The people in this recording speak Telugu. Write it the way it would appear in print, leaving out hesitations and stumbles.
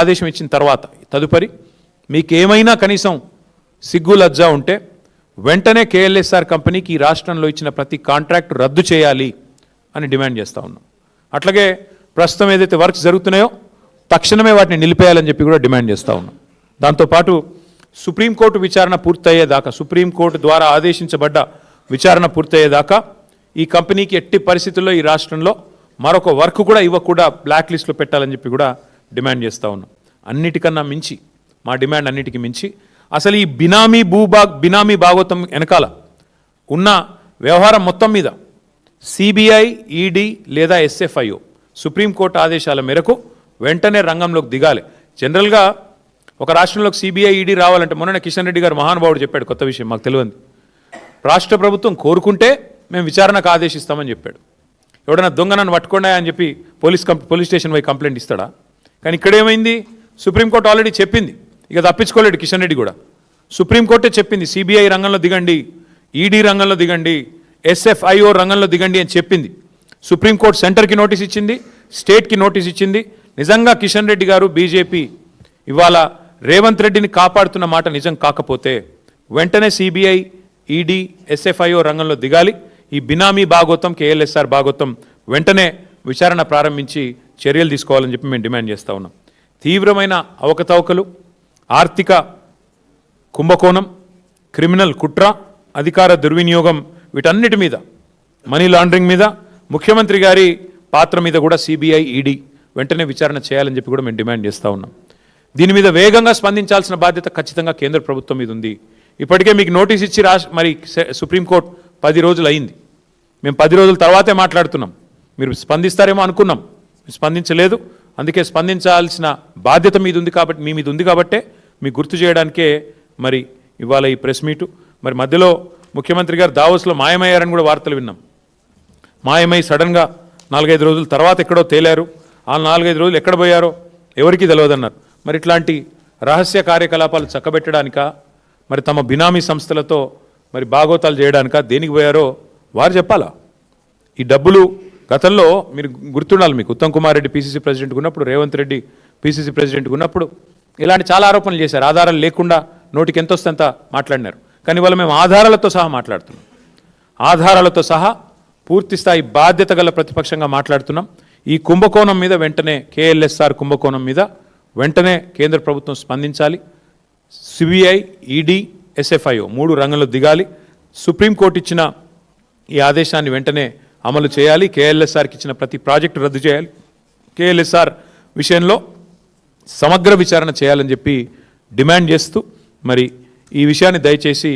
ఆదేశం ఇచ్చిన తర్వాత తదుపరి మీకు ఏమైనా కనీసం సిగ్గు లజ్జ ఉంటే వెంటనే కేఎల్ఎస్ఆర్ కంపెనీకి ఈ రాష్ట్రంలో ఇచ్చిన ప్రతి కాంట్రాక్ట్ రద్దు చేయాలి అని డిమాండ్ చేస్తూ ఉన్నాం. అట్లాగే ప్రస్తుతం ఏదైతే వర్క్స్ జరుగుతున్నాయో తక్షణమే వాటిని నిలిపేయాలని చెప్పి కూడా డిమాండ్ చేస్తూ ఉన్నాం. దాంతోపాటు సుప్రీంకోర్టు విచారణ పూర్తయ్యేదాకా, సుప్రీంకోర్టు ద్వారా ఆదేశించబడ్డ విచారణ పూర్తయ్యేదాకా ఈ కంపెనీకి ఎట్టి పరిస్థితుల్లో ఈ రాష్ట్రంలో మరొక వర్క్ కూడా ఇవ్వకుండా బ్లాక్ లిస్ట్లో పెట్టాలని చెప్పి కూడా డిమాండ్ చేస్తూ ఉన్నాం. అన్నిటికన్నా మించి మా డిమాండ్ అన్నిటికీ మించి అసలు ఈ బినామీ భాగవతం వెనకాల ఉన్న వ్యవహారం మొత్తం మీద సిబిఐ, ఈడీ లేదా ఎస్ఎఫ్ఐఓ సుప్రీంకోర్టు ఆదేశాల మేరకు వెంటనే రంగంలోకి దిగాలి. జనరల్గా ఒక రాష్ట్రంలోకి సిబిఐ, ఈడీ రావాలంటే మొన్న కిషన్ రెడ్డి గారు మహానుభావుడు చెప్పాడు, కొత్త విషయం మాకు తెలియదు. రాష్ట్ర ప్రభుత్వం కోరుకుంటే మేము విచారణకు ఆదేశిస్తామని చెప్పాడు. ఎవడైనా దొంగ నన్ను పట్టుకోండా అని చెప్పి పోలీస్ స్టేషన్ పోయి కంప్లైంట్ ఇస్తాడా? కానీ ఇక్కడేమైంది, సుప్రీంకోర్టు ఆల్రెడీ చెప్పింది, ఇక తప్పించుకోలేడు కిషన్ రెడ్డి కూడా. సుప్రీంకోర్టే చెప్పింది సిబిఐ రంగంలో దిగండి, ఈడీ రంగంలో దిగండి, ఎస్ఎఫ్ఐఓ రంగంలో దిగండి అని చెప్పింది. సుప్రీంకోర్టు సెంటర్కి నోటీస్ ఇచ్చింది, స్టేట్కి నోటీస్ ఇచ్చింది. నిజంగా కిషన్ రెడ్డి గారు బీజేపీ ఇవాళ రేవంత్ రెడ్డిని కాపాడుతున్న మాట నిజం కాకపోతే వెంటనే సిబిఐ, ఈడీ, ఎస్ఎఫ్ఐఓ రంగంలో దిగాలి. ఈ బినామీ భాగోతం, కేఎల్ఎస్ఆర్ భాగోతం వెంటనే విచారణ ప్రారంభించి చర్యలు తీసుకోవాలని చెప్పి మేము డిమాండ్ చేస్తూ ఉన్నాం. తీవ్రమైన అవకతవకలు, ఆర్థిక కుంభకోణం, క్రిమినల్ కుట్ర, అధికార దుర్వినియోగం, వీటన్నిటి మీద, మనీ లాండరింగ్ మీద, ముఖ్యమంత్రి గారి పాత్ర మీద కూడా సిబిఐ, ఈడీ వెంటనే విచారణ చేయాలని చెప్పి కూడా మేము డిమాండ్ చేస్తూ ఉన్నాం. దీని మీద వేగంగా స్పందించాల్సిన బాధ్యత ఖచ్చితంగా కేంద్ర ప్రభుత్వం మీద ఉంది. ఇప్పటికే మీకు నోటీస్ ఇచ్చి మరి సుప్రీంకోర్టు 10 రోజులు అయింది. మేము 10 రోజుల తర్వాతే మాట్లాడుతున్నాం. మీరు స్పందిస్తారేమో అనుకున్నాం, స్పందించలేదు. అందుకే స్పందించాల్సిన బాధ్యత మీ మీద ఉంది కాబట్టే మీకు గుర్తు చేయడానికే మరి ఇవాళ ఈ ప్రెస్ మీటు. మరి మధ్యలో ముఖ్యమంత్రి గారు దావోస్లో మాయమయ్యారని కూడా వార్తలు విన్నాం. మాయమై సడన్గా 4-5 రోజుల తర్వాత ఎక్కడో తేలారు. ఆ 4-5 రోజులు ఎక్కడ పోయారో ఎవరికీ తెలియదన్నారు. మరి ఇట్లాంటి రహస్య కార్యకలాపాలు చక్కబెట్టడానికా, మరి తమ బినామీ సంస్థలతో మరి భాగోతాలు చేయడానికా, దేనికి పోయారో వారు చెప్పాలా? ఈ డబ్బులు గతంలో మీరు గుర్తుండాలి, మీకు ఉత్తమ్ కుమార్ రెడ్డి పీసీసీ ప్రెసిడెంట్గా ఉన్నప్పుడు, రేవంత్ రెడ్డి పీసీసీ ప్రెసిడెంట్గా ఉన్నప్పుడు ఇలాంటి చాలా ఆరోపణలు చేశారు. ఆధారాలు లేకుండా నోటికి ఎంత వస్తే అంత మాట్లాడినారు. కానీ ఇవాళ మేము ఆధారాలతో సహా మాట్లాడుతున్నాం. ఆధారాలతో సహా పూర్తి స్థాయి బాధ్యత గల ప్రతిపక్షంగా మాట్లాడుతున్నాం. ఈ కుంభకోణం మీద వెంటనే, కేఎల్ఎస్ఆర్ కుంభకోణం మీద వెంటనే కేంద్ర ప్రభుత్వం స్పందించాలి. సిబిఐ, ఈడీ, ఎస్ఎఫ్ఐఓ 3 రంగంలో దిగాలి. సుప్రీంకోర్టు ఇచ్చిన ఈ ఆదేశాన్ని వెంటనే అమలు చేయాలి. కేఎల్ఎస్ఆర్కి ఇచ్చిన ప్రతి ప్రాజెక్టు రద్దు చేయాలి. కేఎల్ఎస్ఆర్ విషయంలో సమగ్ర విచారణ చేయాలని చెప్పి డిమాండ్ చేస్తూ మరి ఈ విషయాన్ని దయచేసి